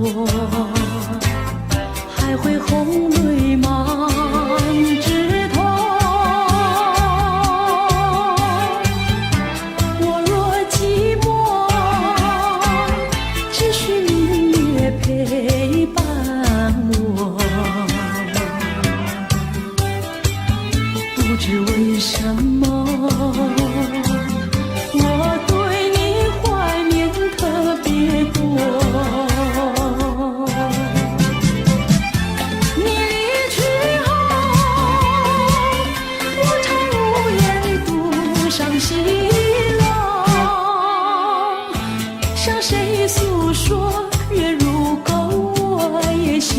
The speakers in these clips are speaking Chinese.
落，还会红泪满枝头。我若寂寞，只需明月陪伴我。不知为什么，我对你怀念特别多。你离去后，我常无言独伤心了。向谁诉说，月如钩，我也消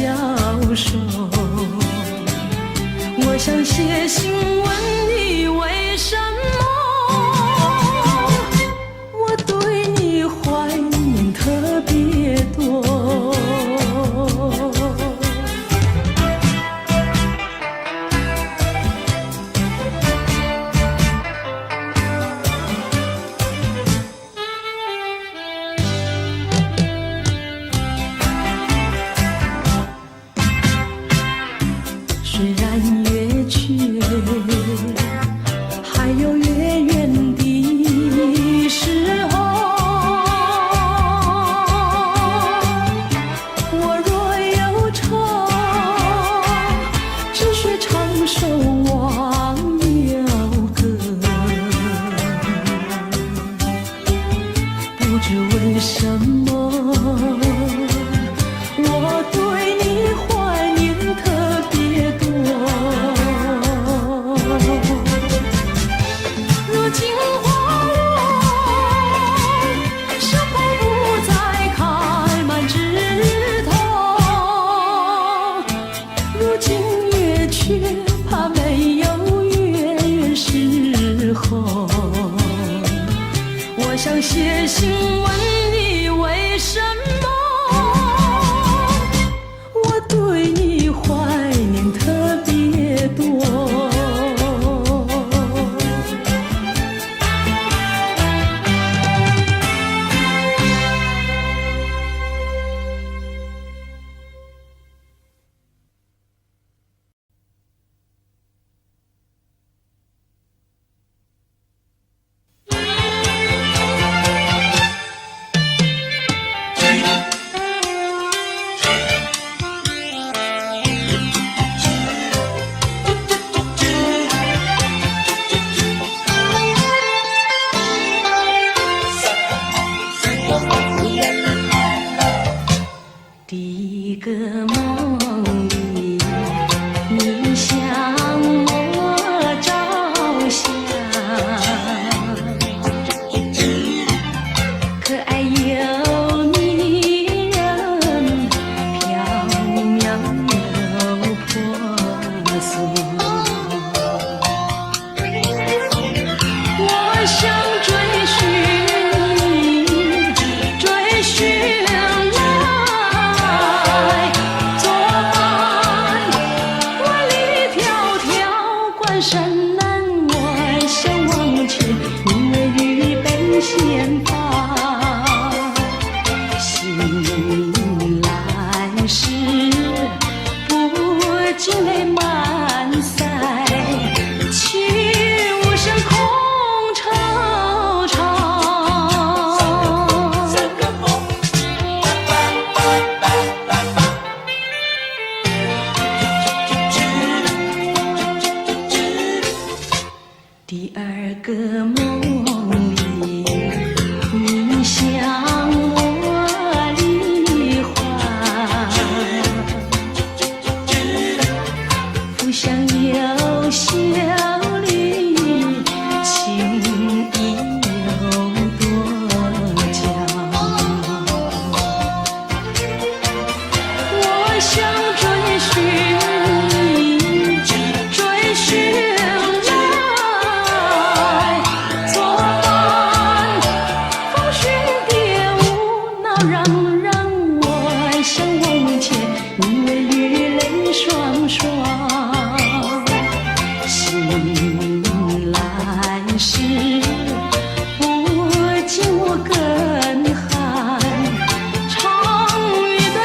瘦。我想写信问你为什么，我对你怀念特别多。虽然月缺，还有月圆的时候。我若忧愁，只需唱首忘忧歌。不知为什么，我对你怀念特别多。如今花落，是否不再开满枝头？如今月缺，怕没有月圆时候。我想写信问你为什么，我对你怀念特别多。第一个梦里，你向我照相，可爱又迷人，飘渺又婆娑。我想追寻你，追寻山南外相望前，明月预备先发。醒来时，不禁泪满腮，泣无声空惆怅。第二个梦里，你向我梨花，浮想有笑里，情意有多娇。我想追寻你，追寻双双，醒来时不禁我更寒，长吁短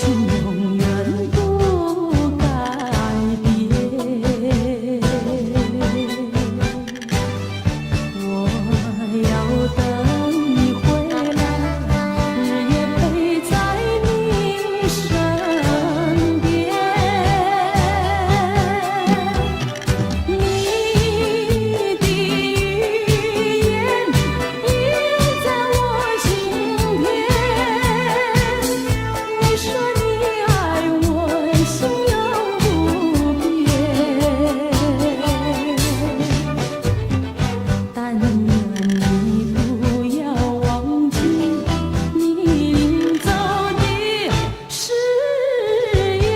永远不改变。我要等你回来，日夜陪在你身边。你的语言印在我心田，你说你爱我，心永不变。但愿你不要忘记你临走的誓言，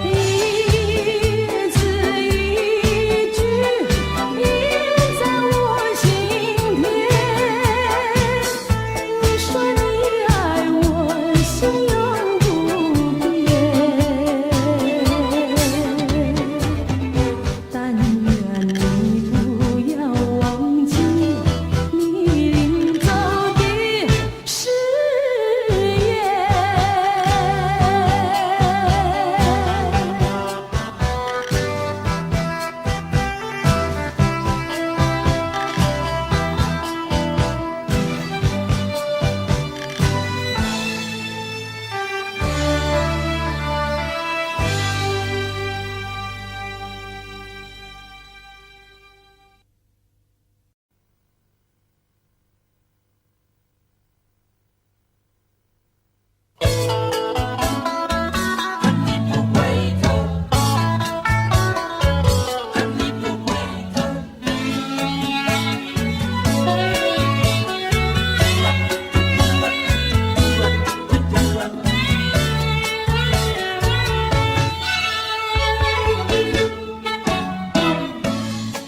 一字一句印在我心田。你说你爱我，心永不变。但愿你不要忘记你临走的誓言。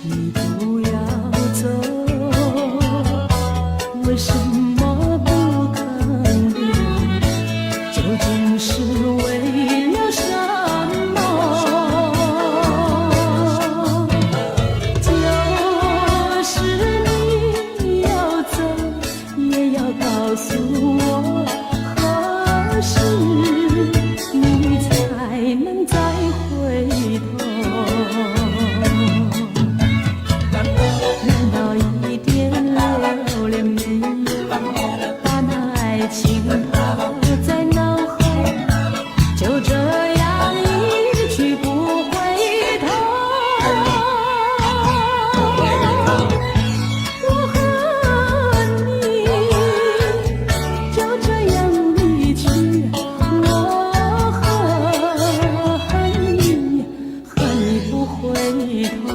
你不要走，为什么不肯留？究竟是为了什么？就是你要走，也要告诉我何时你才能再回头。难道一点留恋没有，把那爱情抛在脑后，就这样一去不回头？我和你就这样离去，我恨你不回头。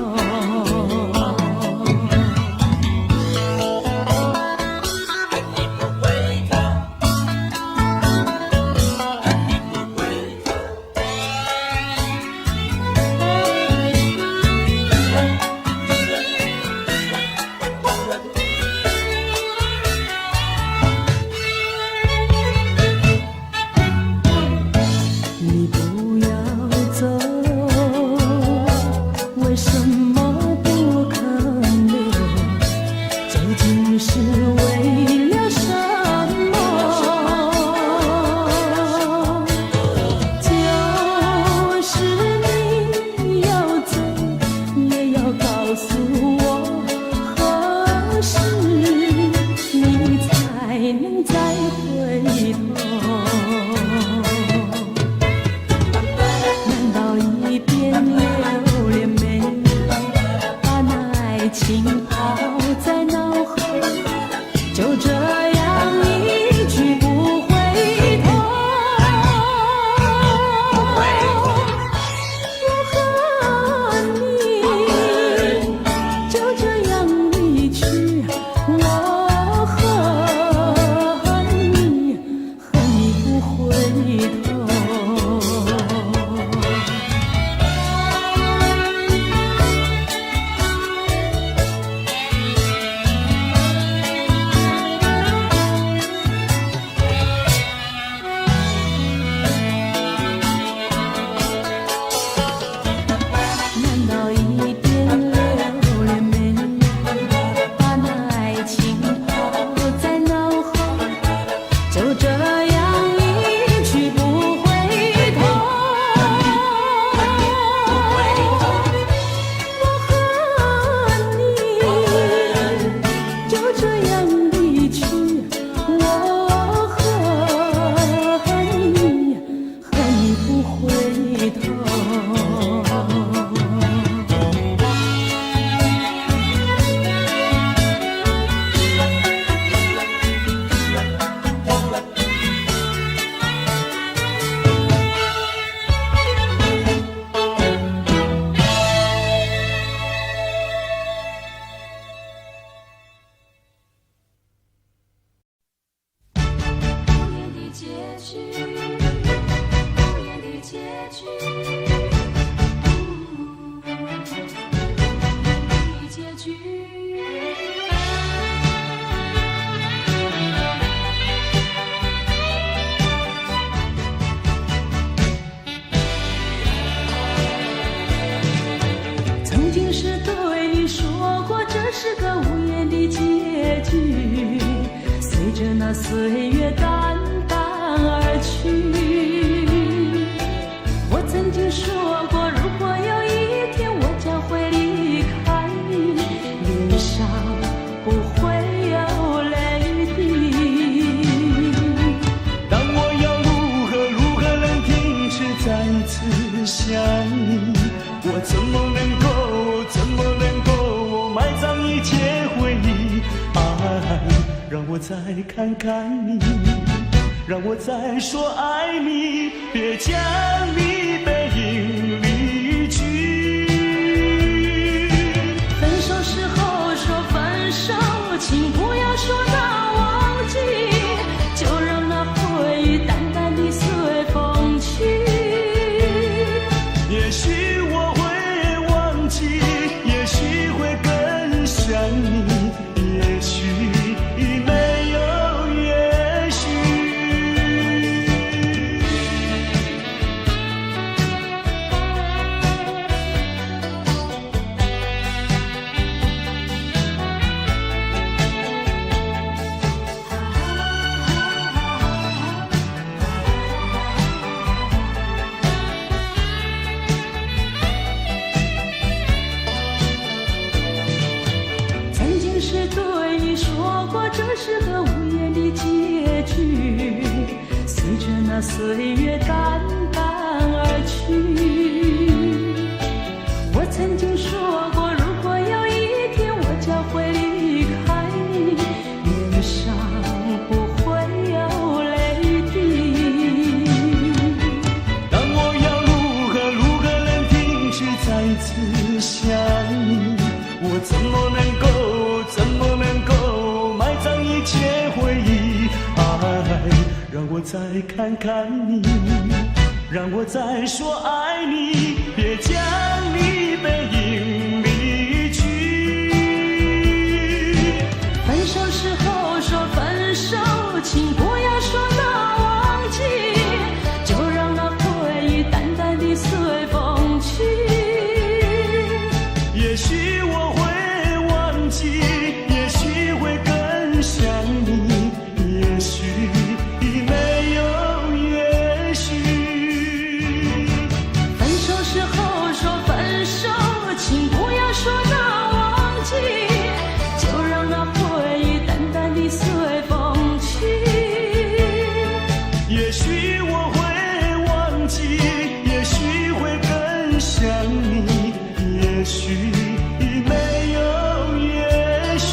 曾经是对你说过，这是个无言的结局，随着那岁月淡淡而去。我曾经说过，如果有一天我将会离开你，脸上不会有泪滴。但我要如何能停止再次想你？我怎么能够埋葬一切回忆？爱，让我再看看你，让我再说爱你，别将你背影离去。分手时候说分手，请不要说那忘记，就让那回忆淡淡地随风去。也许我会忘记，也许会更想你，也许没有也许。曾经是对你说过，这是个无言的结局，随着那岁月淡淡而去。我曾经说过，如果有一天我将会离开你，脸上不会有泪滴。但我要如何能停止再次想你？我怎么能够埋葬一切回忆？爱，让我再看看你，让我再说爱你，别将你背影离去。分手时候说分手，请不要说那忘记，就让那回忆淡淡地随风去。也许我会忘记，也许会更想你，也许没有也许。分手时候说分手，请不要说那忘记，就让那回忆淡淡地随风去。也许我会忘记，也许会更想你，也许没有也许。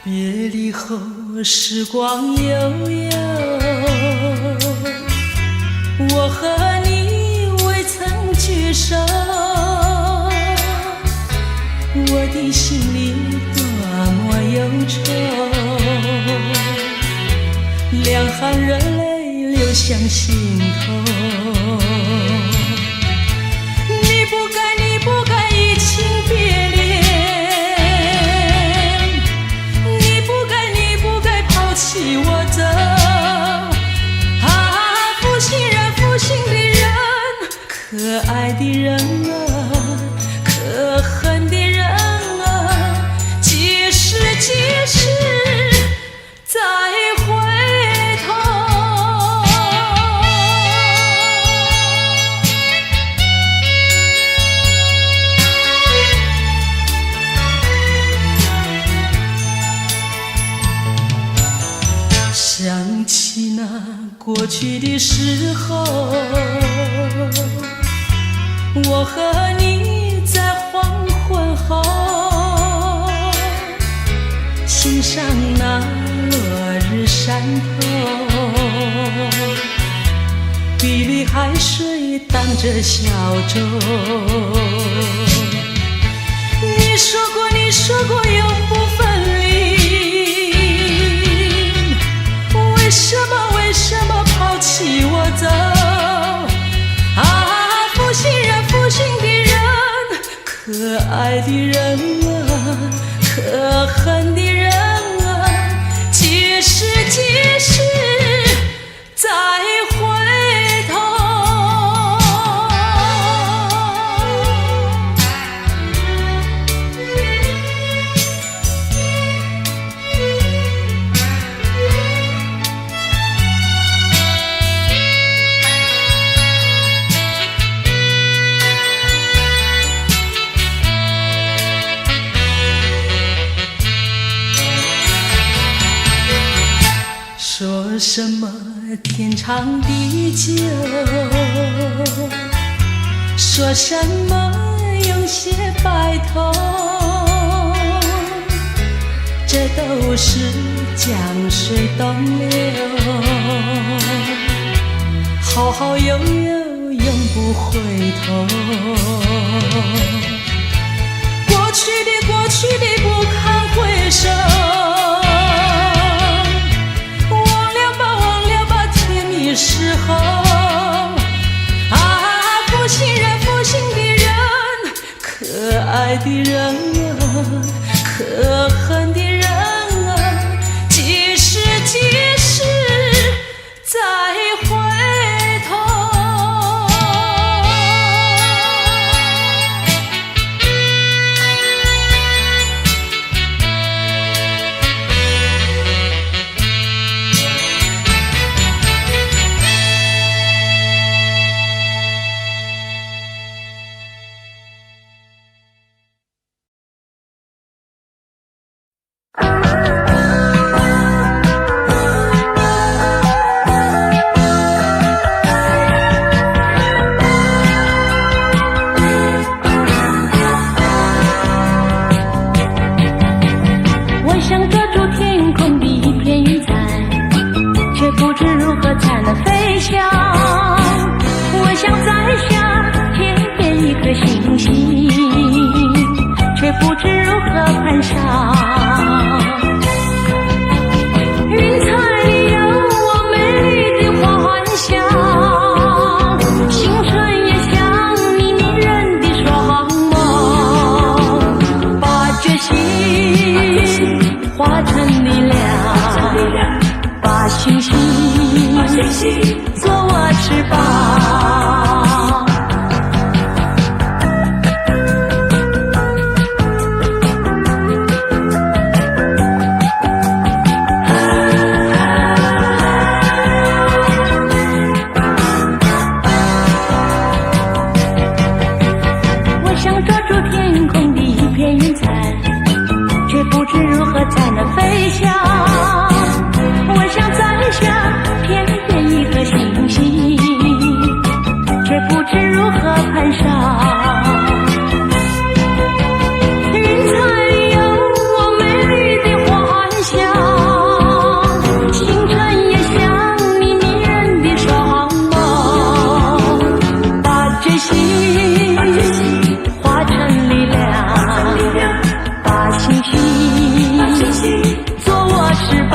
别离后时光悠悠，我和你未曾聚首，我的心里多么忧愁，两行热泪流向心头。你不该移情别恋，你不该抛弃我走。啊，负心的人，可爱的人啊，可恨的人啊，几时再回头？想起那过去的时候，我和你在黄昏后欣赏那落日山头，碧绿海水荡着小舟。你说过永不分离，为什么抛弃我走？啊，负心的人，可爱的人啊，可恨的人啊，几时再回头？说什么天长地久，说什么永结白头，这都是江水东流，好好悠悠永不回头。过去的不堪回首，时候啊，负心的人，可爱的人啊，可恨的人啊，几时再回头？做我翅膀。我想抓住天空的一片云彩，却不知如何才能飞翔。我想摘下片片一颗星星，却不知如何攀上。云彩里有我美丽的幻想，星辰也像你迷人的双眸，把决心化成力量，把星星做我翅膀。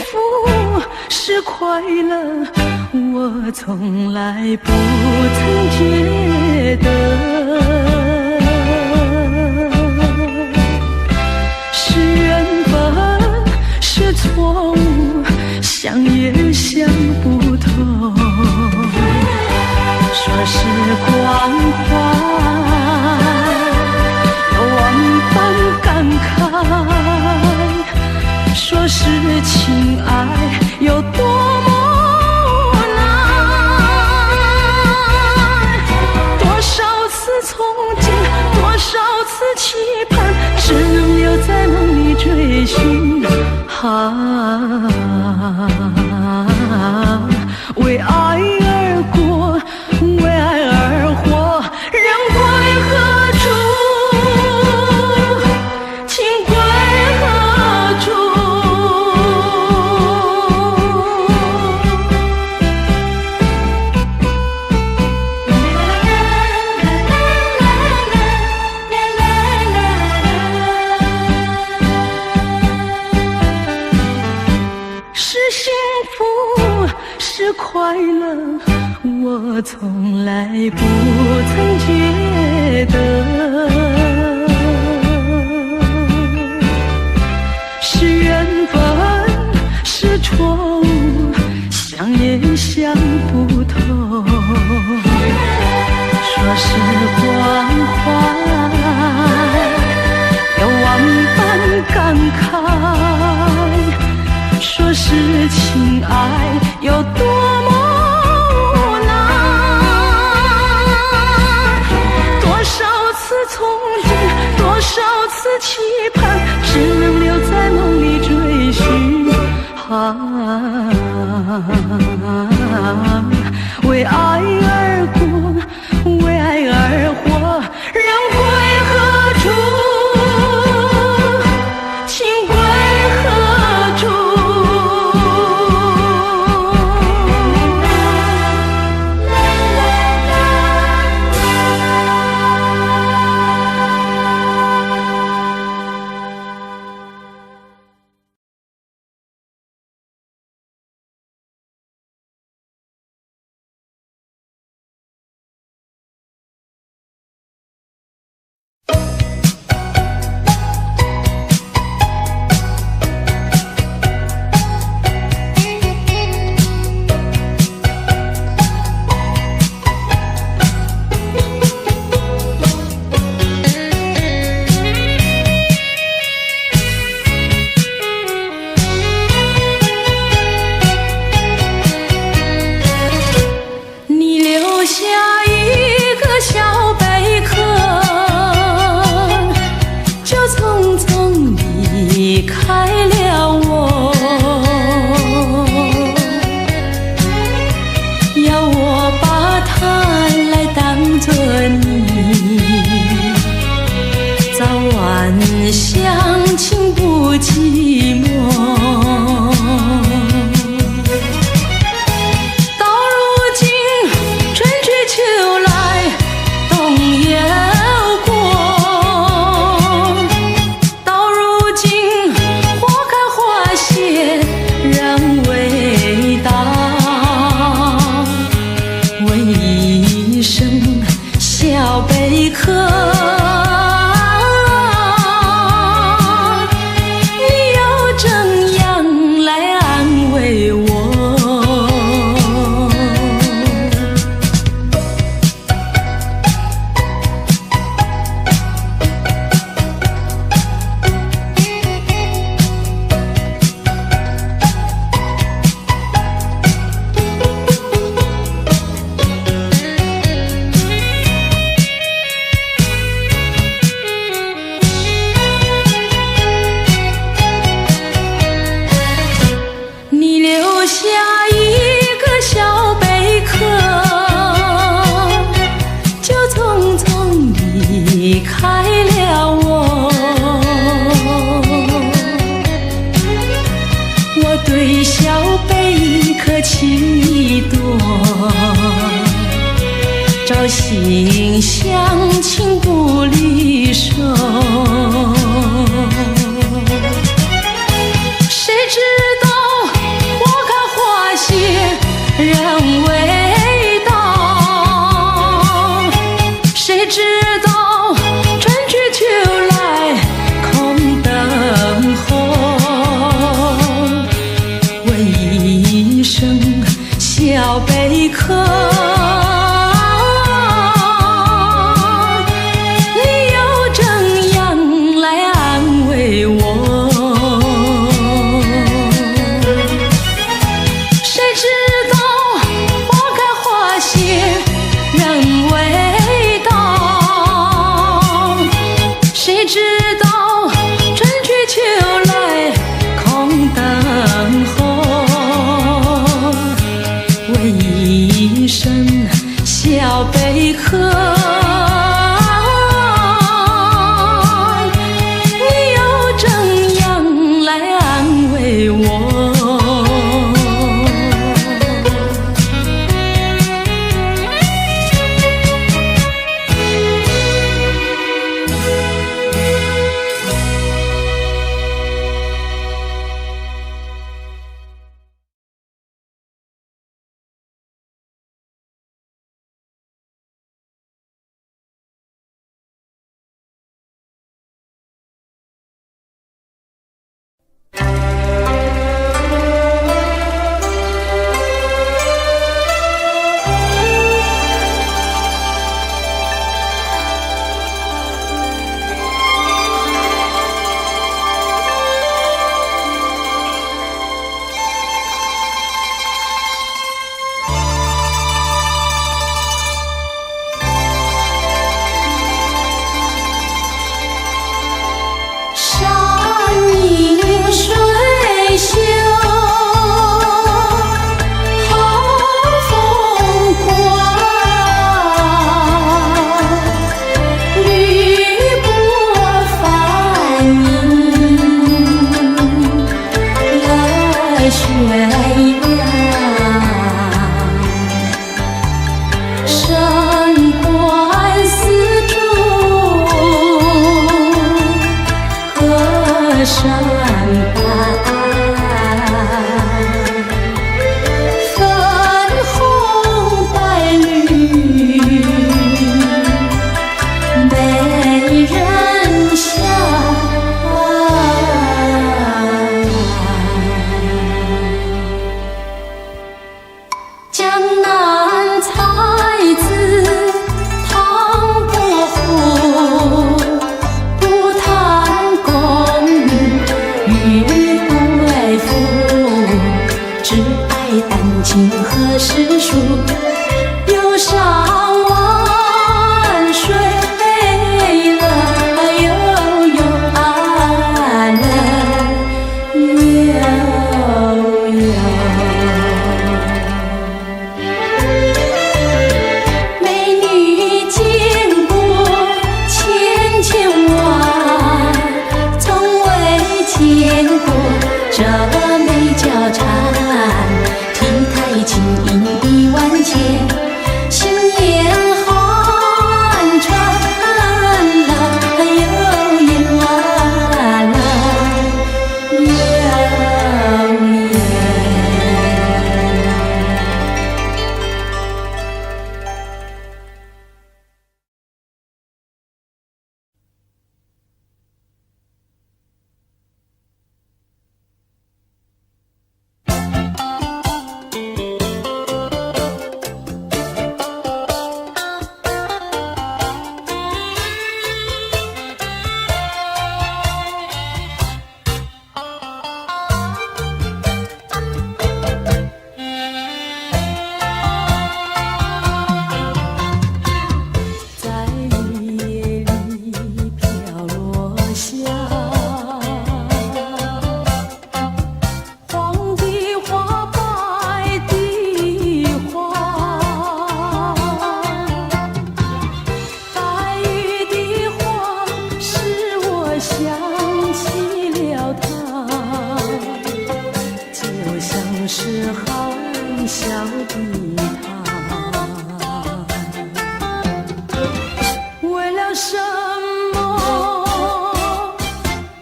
福是快乐，我从来不曾觉得。是缘分，是错误，想也想不透。说是关怀，有万般感慨。说是情爱，有多么难。多少次憧憬，多少次期盼，只能留在梦里追寻。为爱而过，为爱而活，人归何处？情归何处？是幸福，是快乐，我从来不曾觉得。是缘分，是错误，想也想不透。说是关怀，有万般感慨。说是情爱，有多么难。多少次憧憬，多少次期盼，只能留在梦里追寻。为爱而过，为爱而活，人归何处？情归何处？朝夕相亲不离手，谁知道问一声小贝壳，你又怎样来安慰我？谁知道花开花谢人未到，谁知道春去秋来空等候。问一声小贝壳，你又怎样来安慰我？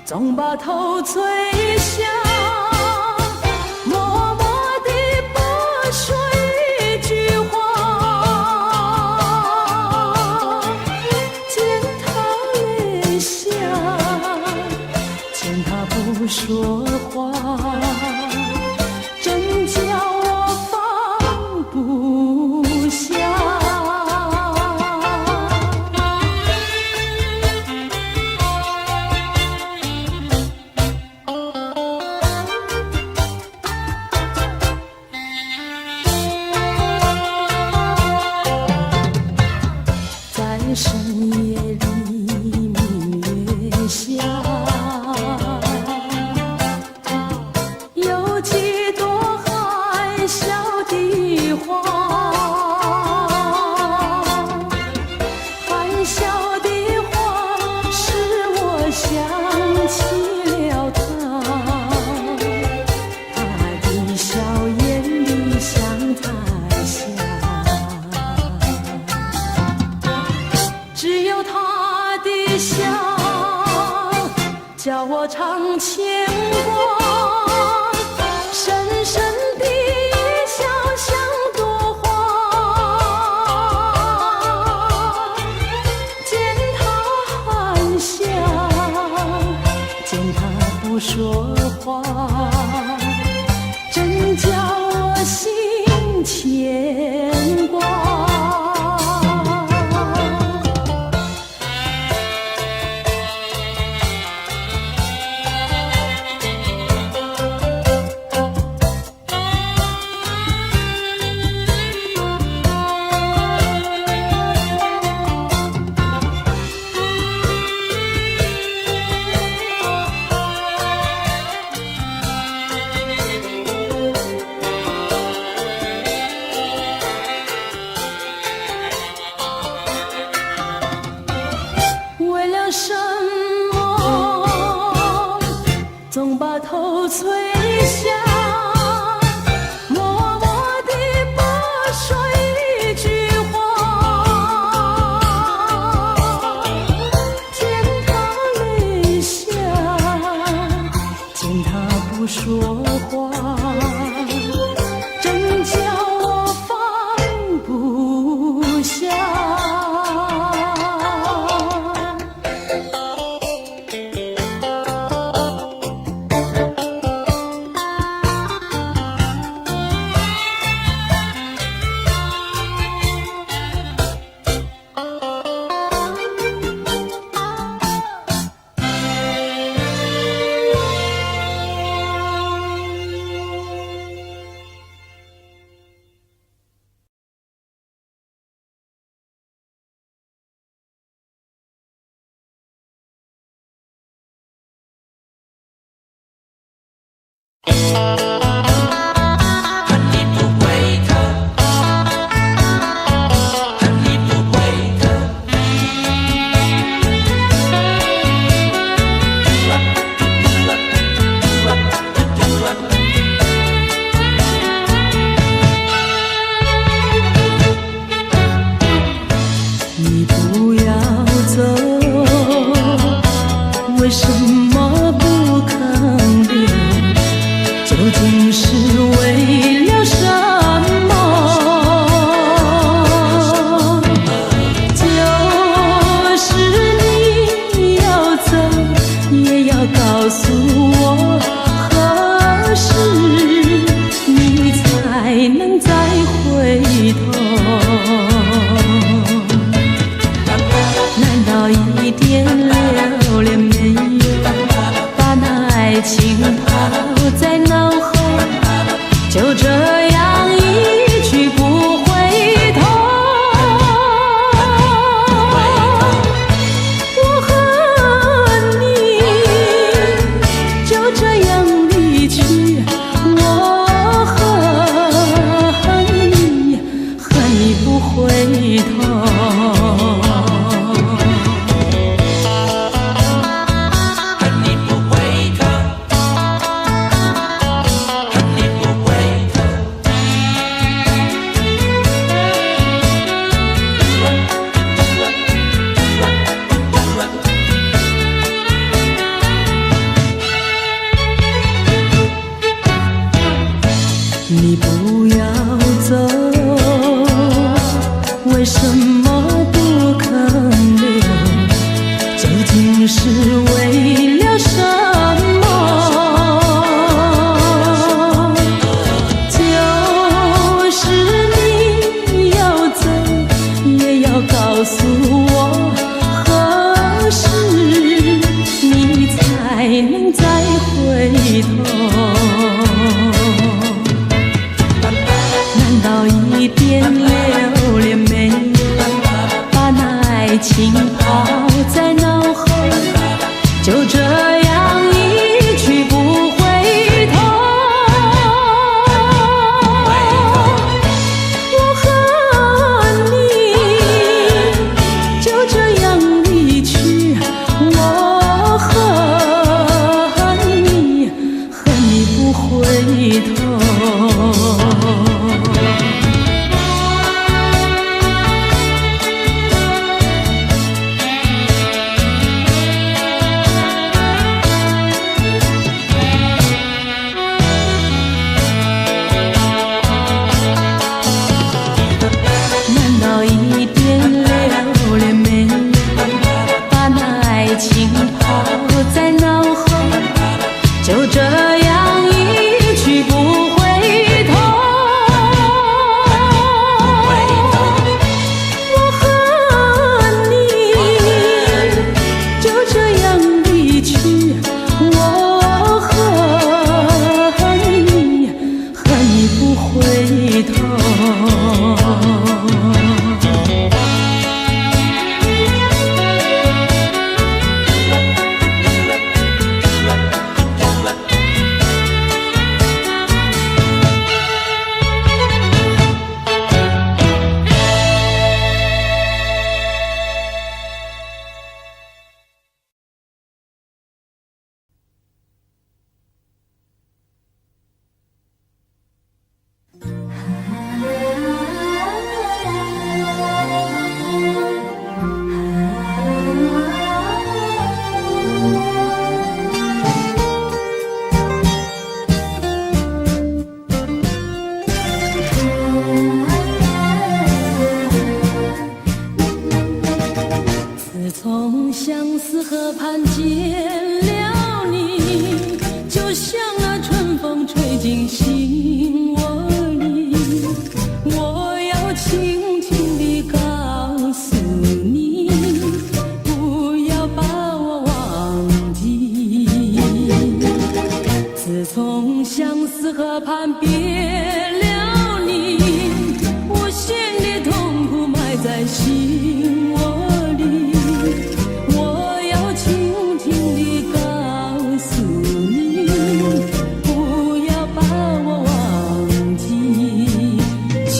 总把头垂下，默默地不说一句话。见他泪下，见他不说话，这叫我心牵挂。为了什么总把头垂下，默默地不说一句话，见他泪下，见他不说话，真叫我放不下。你不要走，为什么不肯留？究竟是为了什么？就是你要走，也要告诉我，何时你才能再回头？难道一点留恋没有？把那爱情抛在脑后，就这样一去不回头。我和你就这样离去，我恨你，恨你不回头。你不要走，为什么不肯留？究竟是为了什么？就是你要走，也要告诉我，何时你才能再回头？难道一点留恋没有？把那爱情抛在脑后，就这样一去不回头。我和你就这样离去，我恨你，恨你不回头。心窝里，我要轻轻地告诉你，不要把我忘记。自从相思河畔别了你，我心里痛苦埋在心窝里，我要轻轻地告诉你，不要把我忘记。秋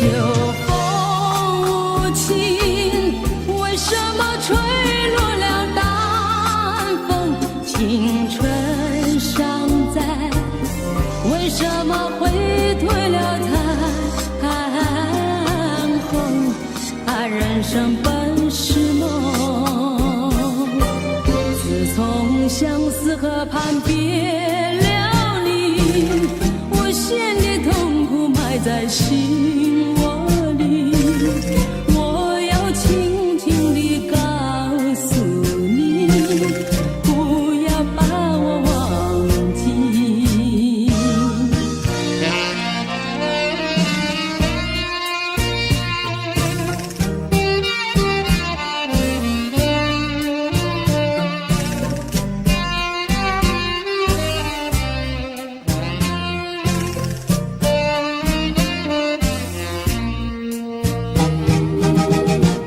风无情，为什么吹落了淡风？青春尚在，为什么会褪了残红？人生本是梦，自从相思河畔别了你，我心里痛苦埋在心窝里，我要轻轻地告诉你，不要把我忘记。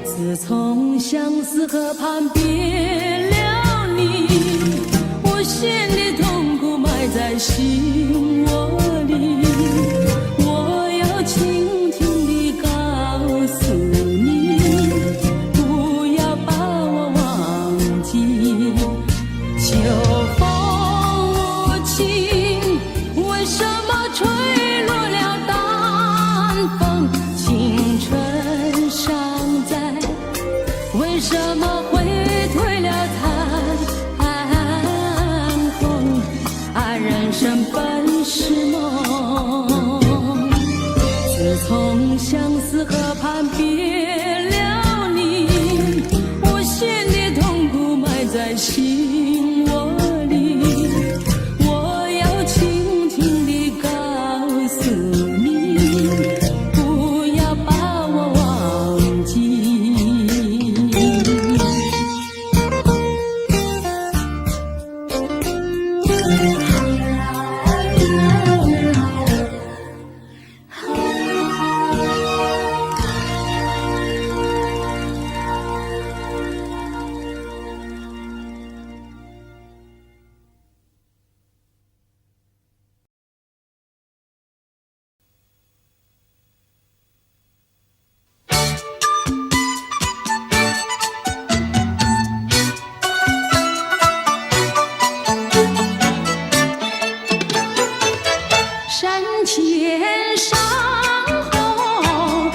自从相思河畔别了你，我心里痛苦埋在心窝里，我要轻轻地告诉你，不要把我忘记。秋风无情，为什么吹落了淡风？青春尚在，为什么会褪了残红？人生本是梦，自从相思河畔别了你，我心里痛苦埋在心窝里，我要轻轻地告诉你，不要把我忘记。山前山后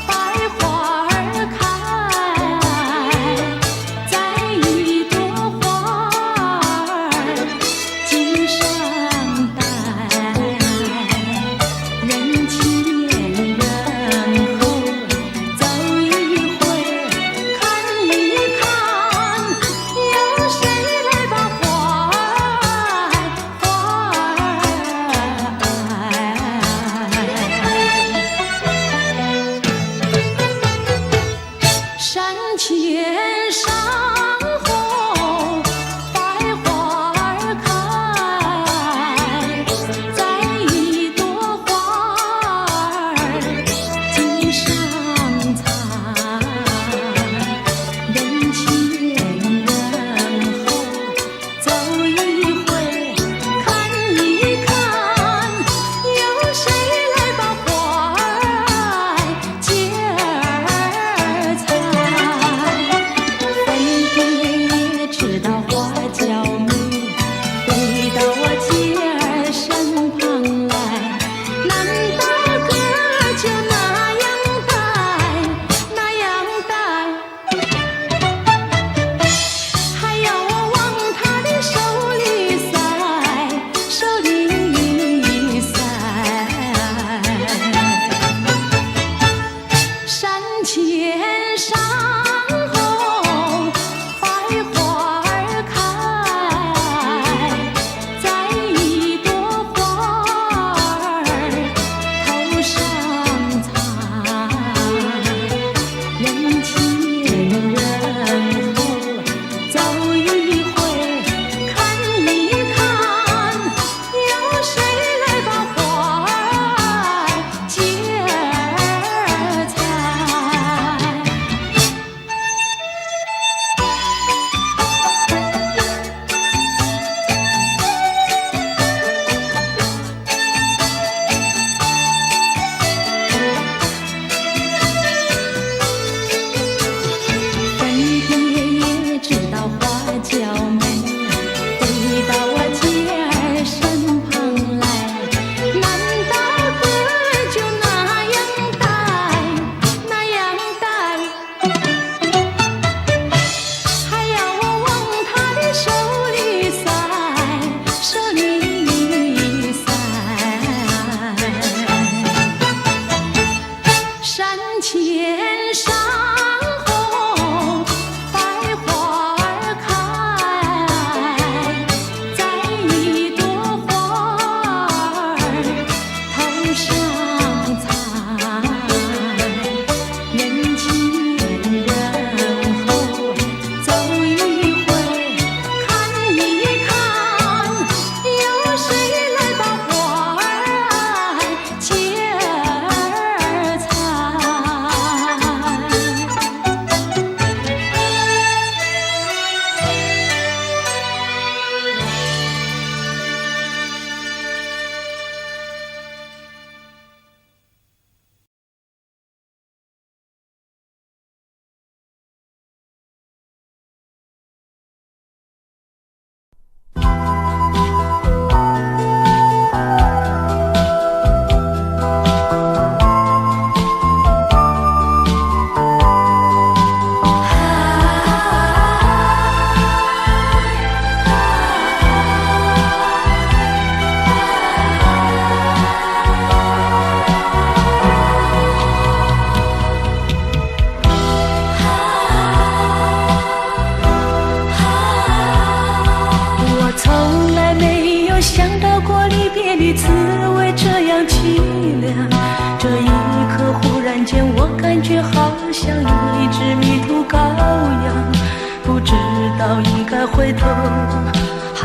百花儿开，在一朵花儿襟上戴，人前人后走一回，看一看，有谁来把花儿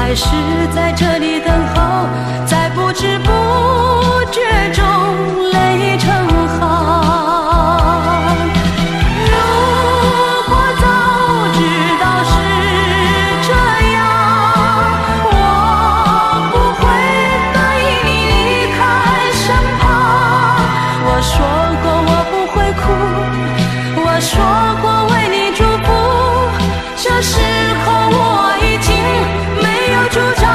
还是在这里等候，在不知不觉中泪成行。如果早知道是这样，我不会答应你离开身旁。我说过我不会哭，我说过为你祝福，这时候我已经没有主张。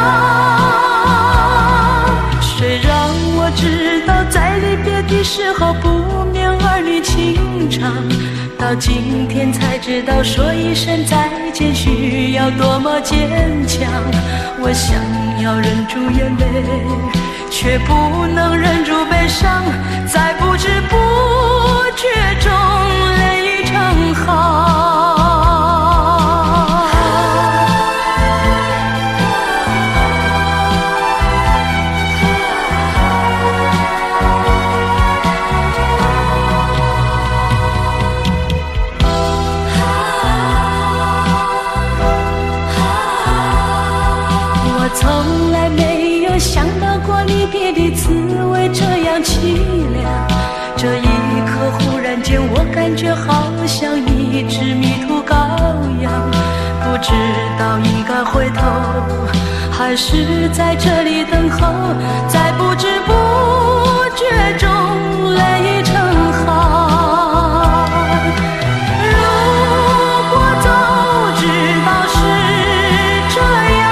谁让我知道在离别的时候不免儿女情长，到今天才知道说一声再见需要多么坚强。我想要忍住眼泪，却不能忍住悲伤，在不知不觉中泪成行。从来没有想到过离别的滋味这样凄凉，这一刻忽然间我感觉好像一只迷途羔羊，不知道应该回头还是在这里等候，在不知不觉中泪成行。如果早知道是这样，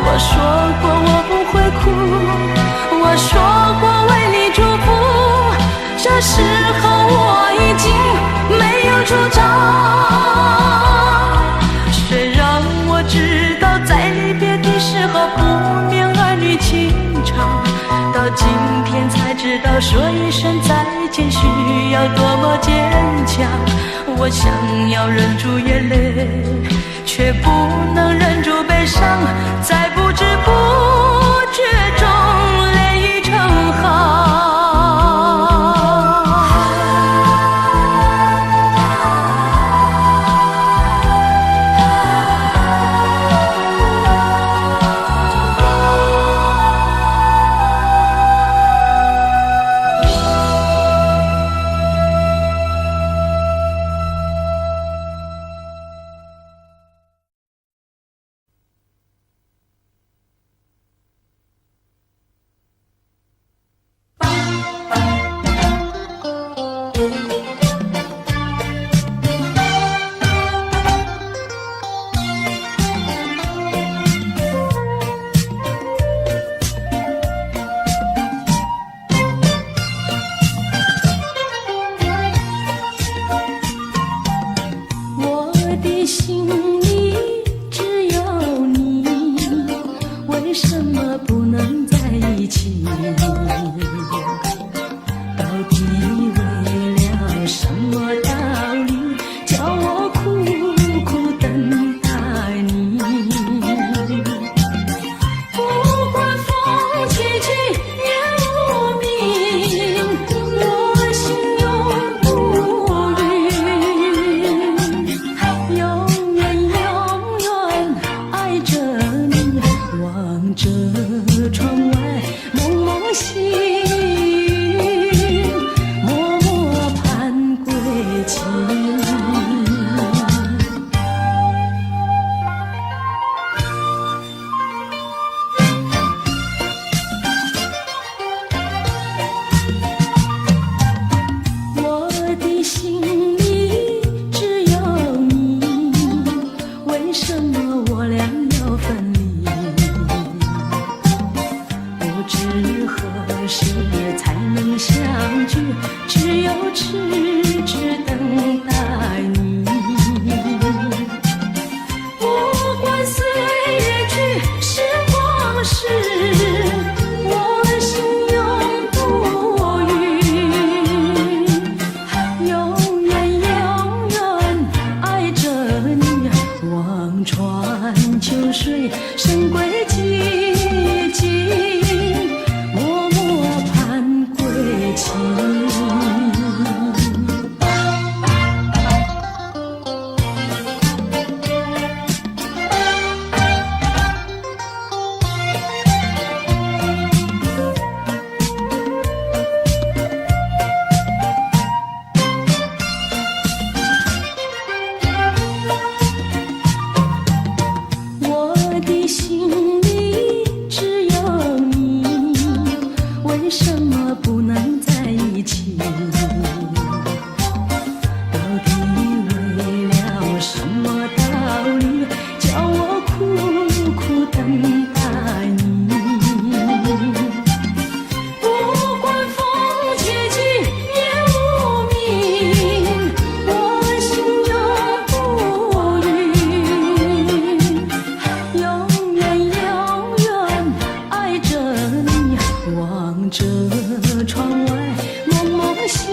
我说过我不会哭，我说过为你祝福，这时候我已经没有主张。谁让我知道在离别的时候不免儿女情长，到今天才知道说一声再见需要多么坚强。我想要忍住眼泪，却不能忍住悲伤，在不知不觉中泪成行。着窗外蒙蒙星，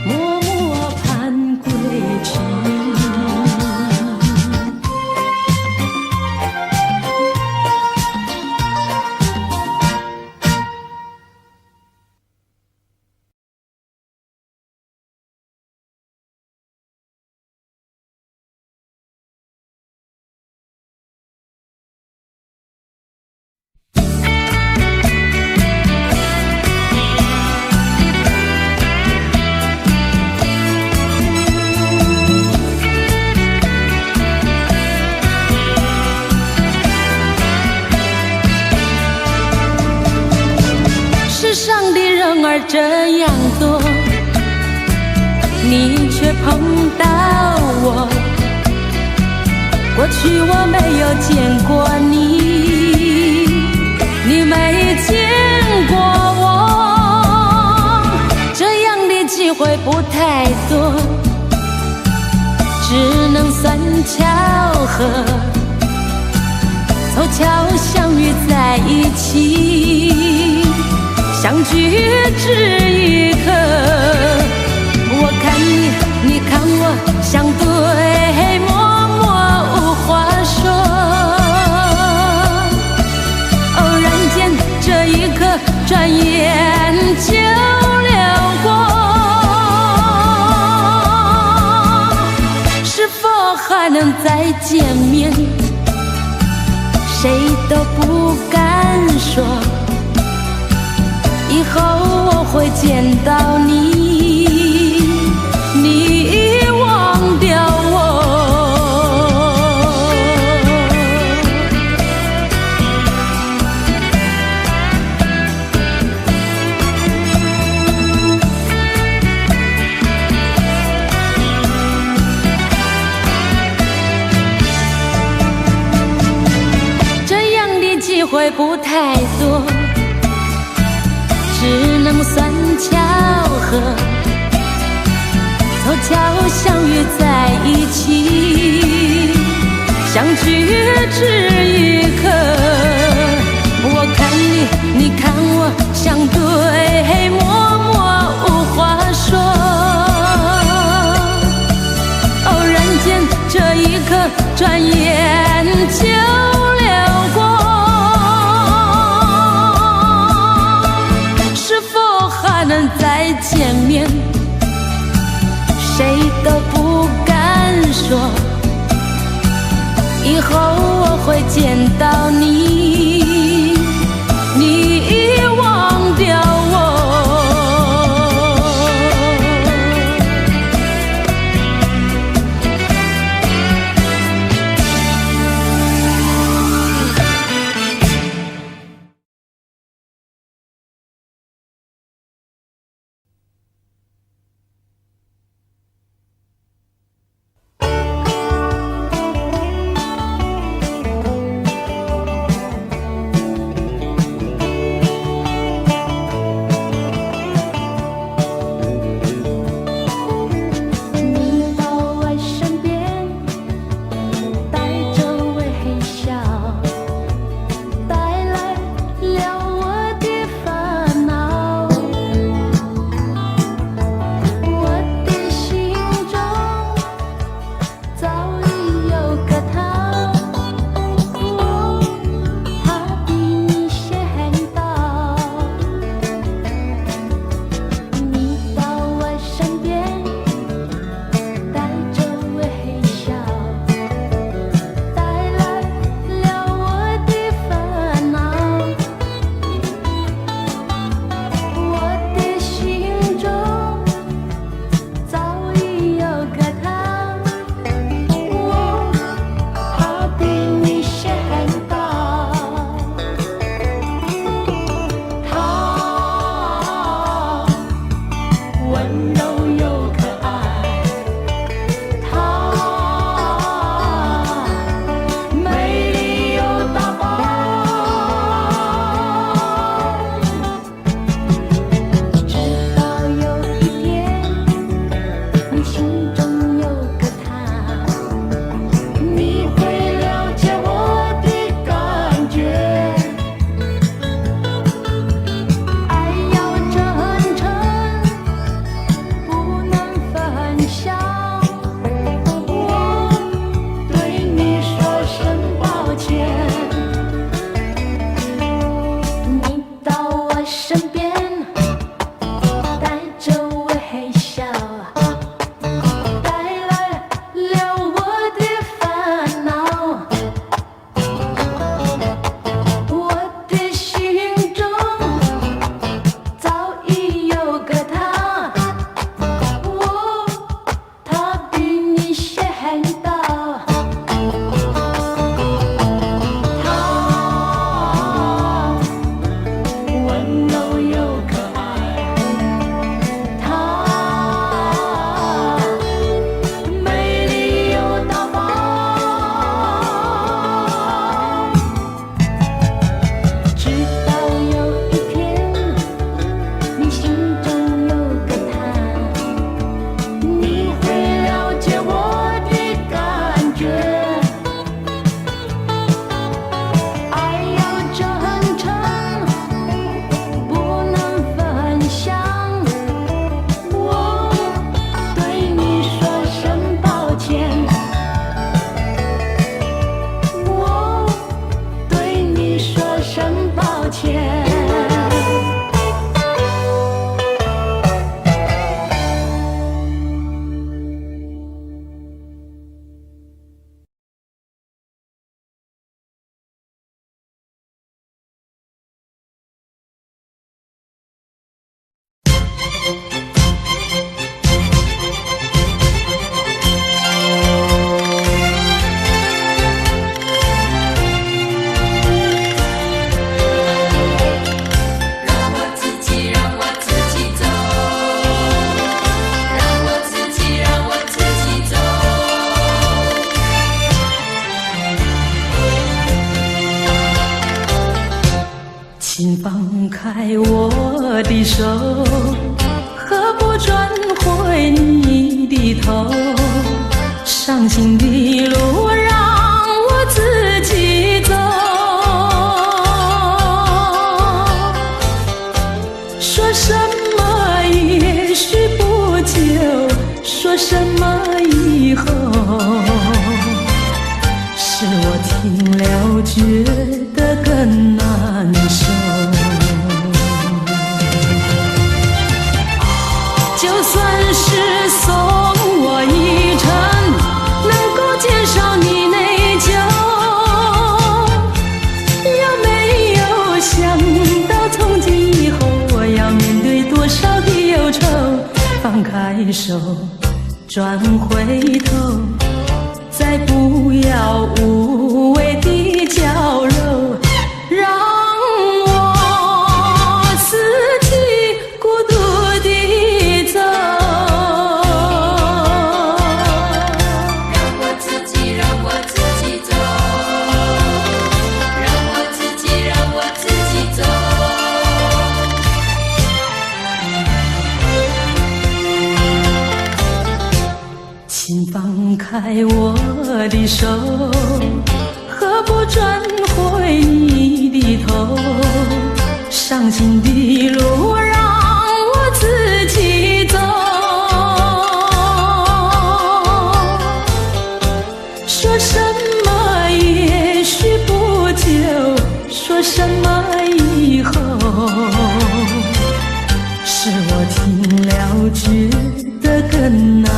默默盼归期。世上的人儿这样多，你却碰到我。过去我没有见过你，你没见过我，这样的机会不太多，只能算巧合，凑巧相遇在一起。相聚只一刻，我看你，你看我，相对默默无话说。偶然间，这一刻转眼就流过，是否还能再见面？谁都不敢说。以后我会见到你，你忘掉我。这样的机会不太多，只能算巧合，凑巧相遇在一起，相聚只一刻。我看你，你看我，相对默默无话说。偶然间，这一刻转眼就流过。还能再见面，谁都不敢说。以后我会见到你，你忘掉我。放开我的手，何不转回你的头？伤心的路让我自己走。说什么也许不久，说什么以后，是我听了觉得更难受。就算是送我一程，能够减少你内疚，有没有想到从今以后我要面对多少的忧愁？放开手，转回头，再不要无谓的娇柔，让我自己孤独地走。让我自己走，让我自己走。请放开我的手，何不转回你的头？伤心的路让我自己走。说什么也许不久，说什么以后，是我听了觉得更难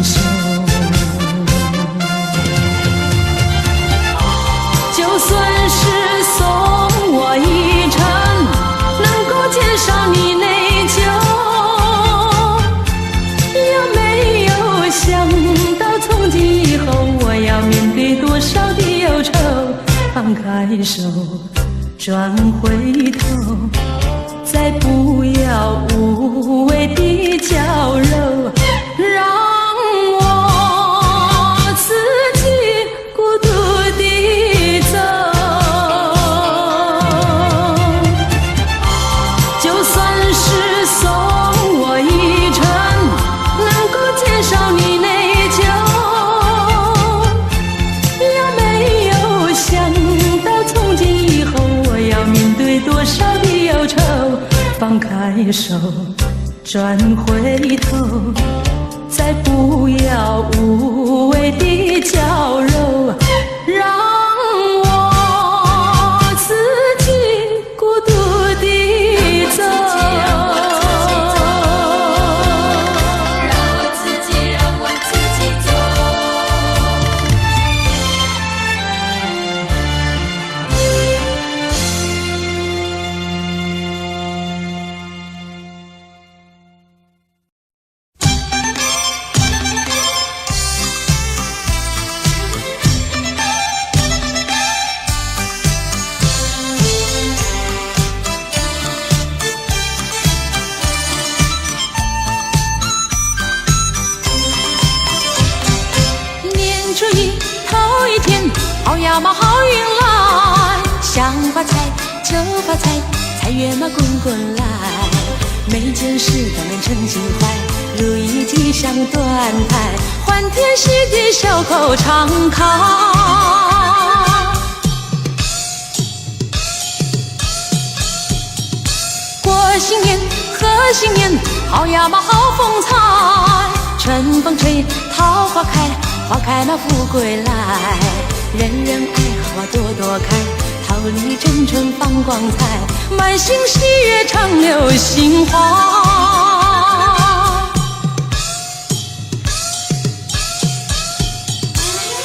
受。就算是送我一程，能够减少你内疚，有没有想到从今以后我要面对多少的忧愁？放开手，转回头，再不要无谓的娇柔，让我自己孤独地走。就算是送我一程，能够减少你内疚，有没有想到从今以后我要面对多少的忧愁？放开手，转回头，再不要无谓的娇柔，让我自己孤独地走。让我自己走。年初一头一天，好呀嘛好运来，想发财就发财，财源嘛滚滚来，每件事都能称心怀，如意吉祥端台，欢天喜地笑口常开。过新年贺新年，好呀嘛好风采，春风吹桃花开，花开那富贵来，人人爱好朵朵开，桃李争春放光彩，满心喜悦常流杏花。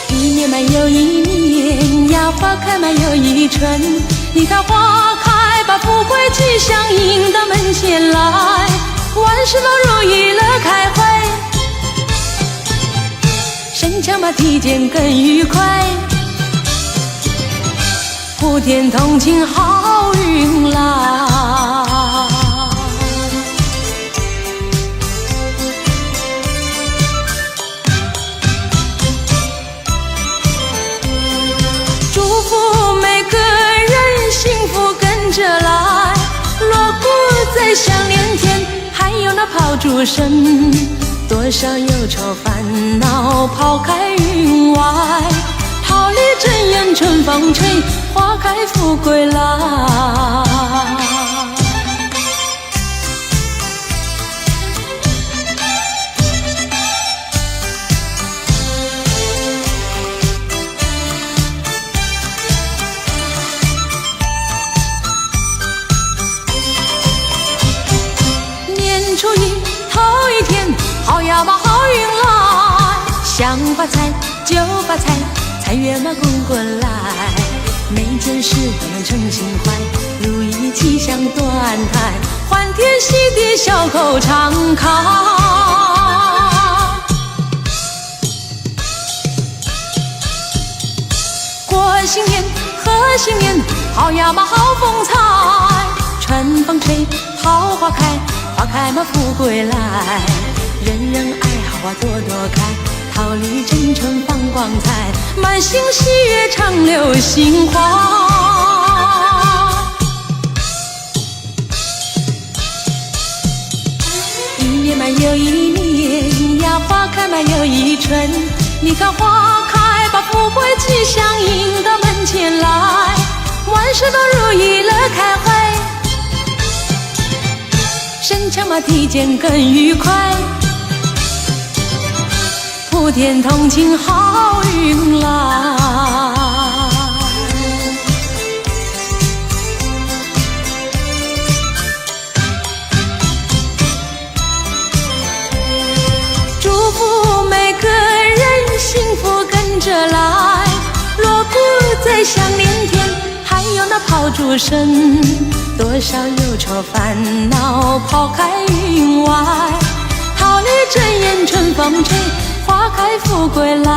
一年满又一年呀，花开满又一春，你看花开把富贵吉祥迎到门前来，万事都如意乐开怀，身强把体健更愉快，普天同庆好运来。祝福每个人幸福跟着来，在想连天，还有那炮竹声，多少忧愁烦恼抛开云外，桃李争艳春风吹，花开富贵来。初一头一天，好呀嘛好运来，想发财就发财，财源嘛滚滚来，每件事都能称心怀，如意吉祥端台，欢天喜地笑口常开。过新年贺新年，好呀嘛好风采，春风吹桃花开，花开嘛富贵来，人人爱好花朵朵开，桃李争春放光彩，满心喜悦常流心怀。一年嘛又一年呀，花开嘛又一春，你看花开把富贵吉祥迎到门前来，万事都如意乐开怀，身强嘛体健更愉快，普天同庆好运来。祝福每个人幸福跟着来，锣鼓在响连天，还有那炮竹声，多少忧愁烦恼抛开云外，桃李争艳春风吹，花开富贵来。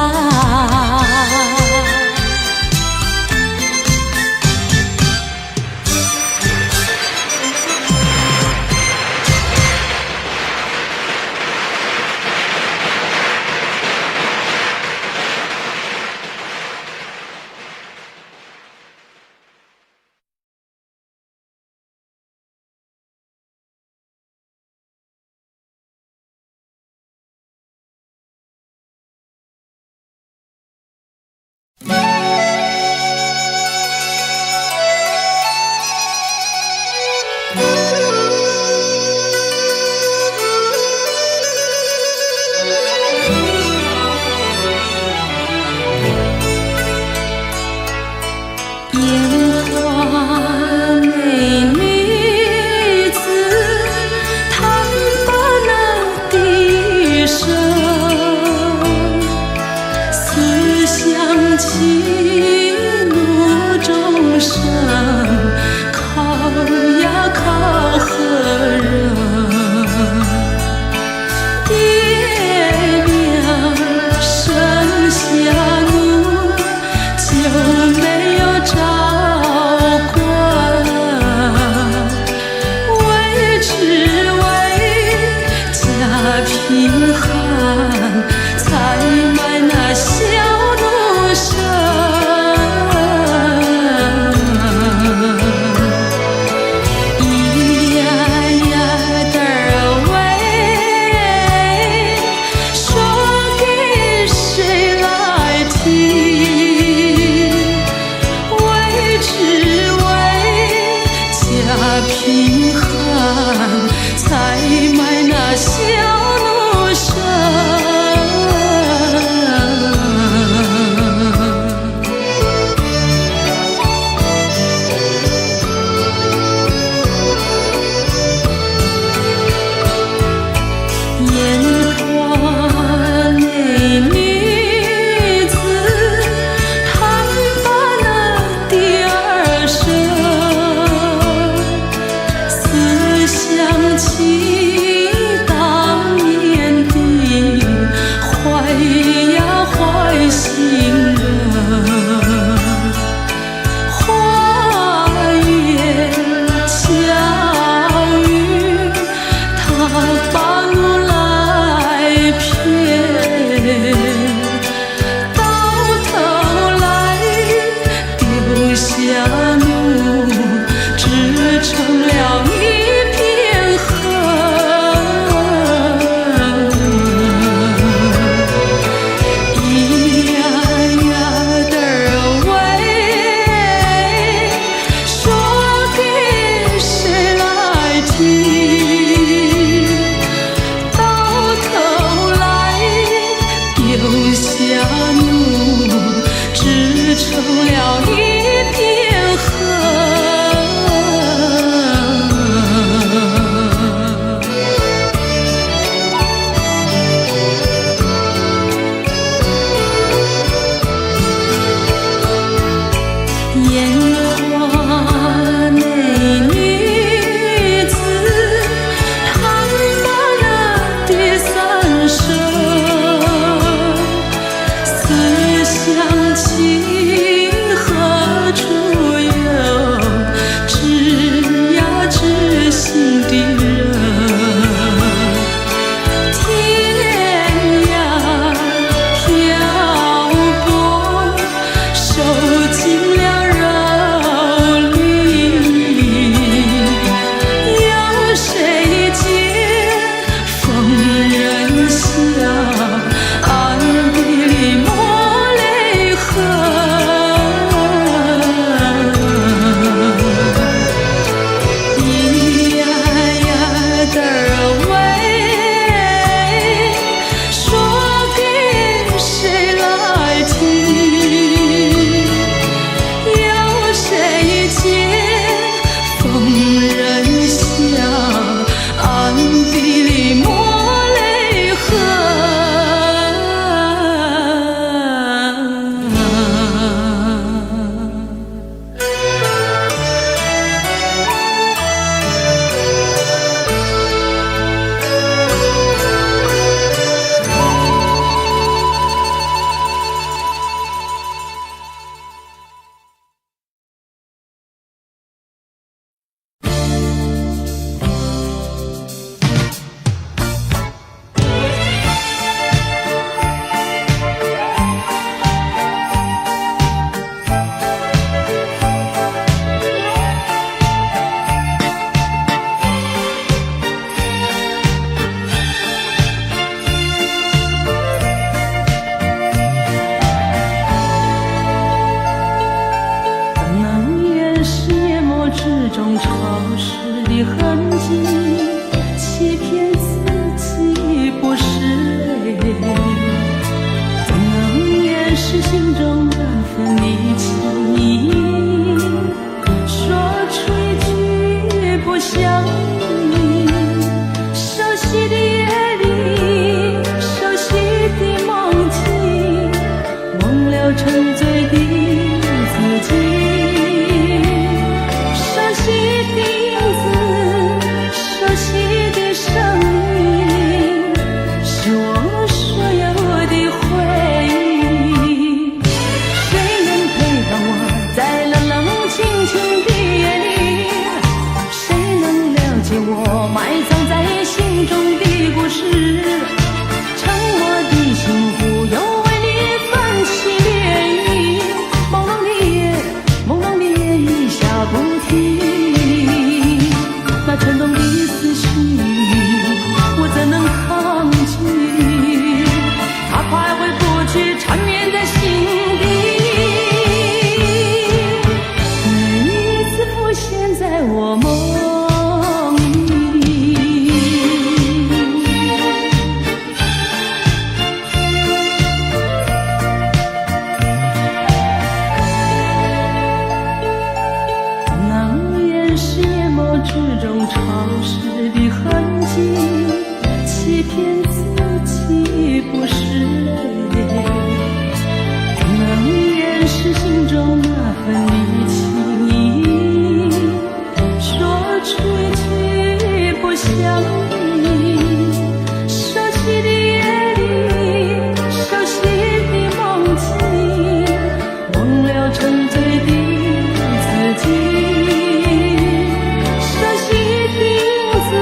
舍弃的影子，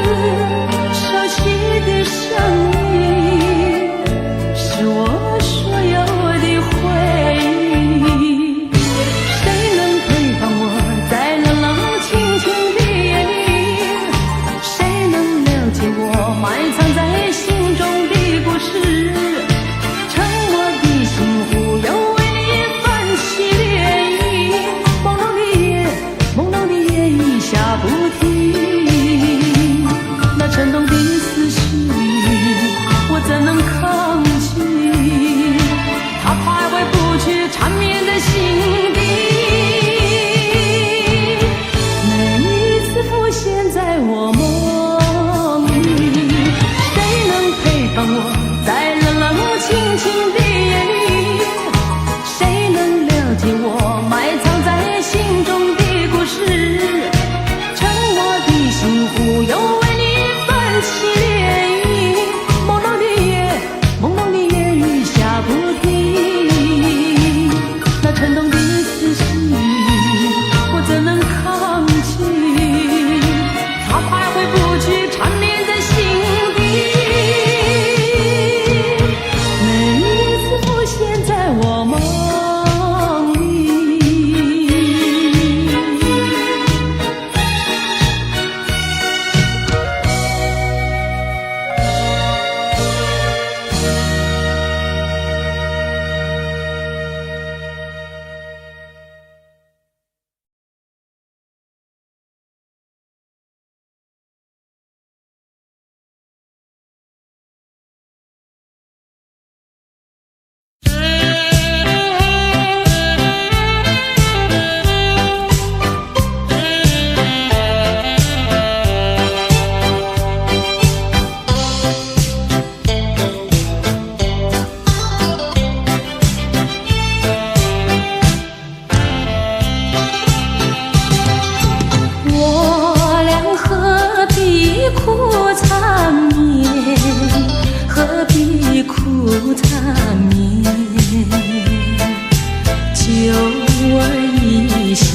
一些，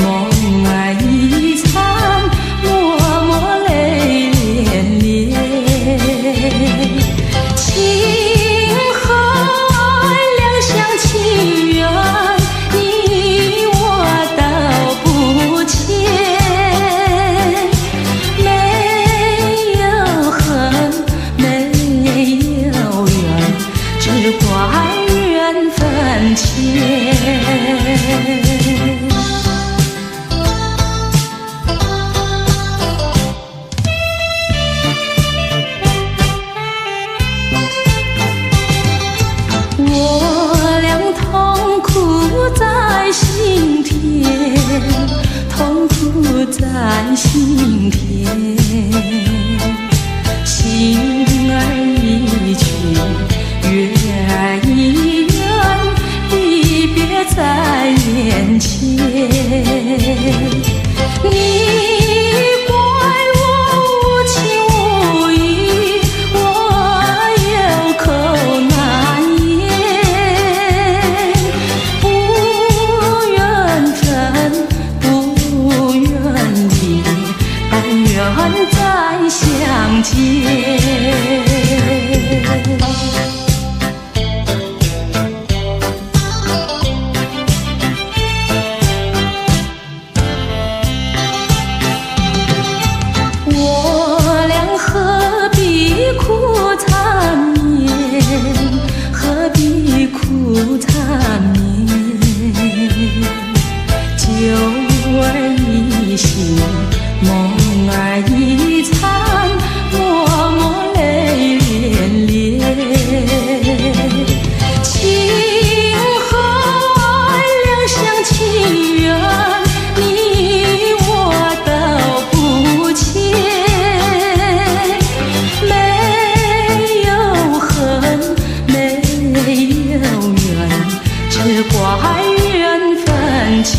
梦儿一场，默默泪涟涟。情海两厢情愿，你我道不清。没有恨，没有怨，只怪缘分浅。我俩痛苦在心田，痛苦在心田，心儿一曲，月儿一圆，离别在眼前。你怪我无情无义，我有口难言，不愿真，不愿离，但愿再相见。我俩何必苦缠绵，何必苦缠绵？酒儿一醒，梦儿一场，默默泪涟涟。情海两厢情愿，你我道不清。没有恨，没有怨，只怪缘分浅。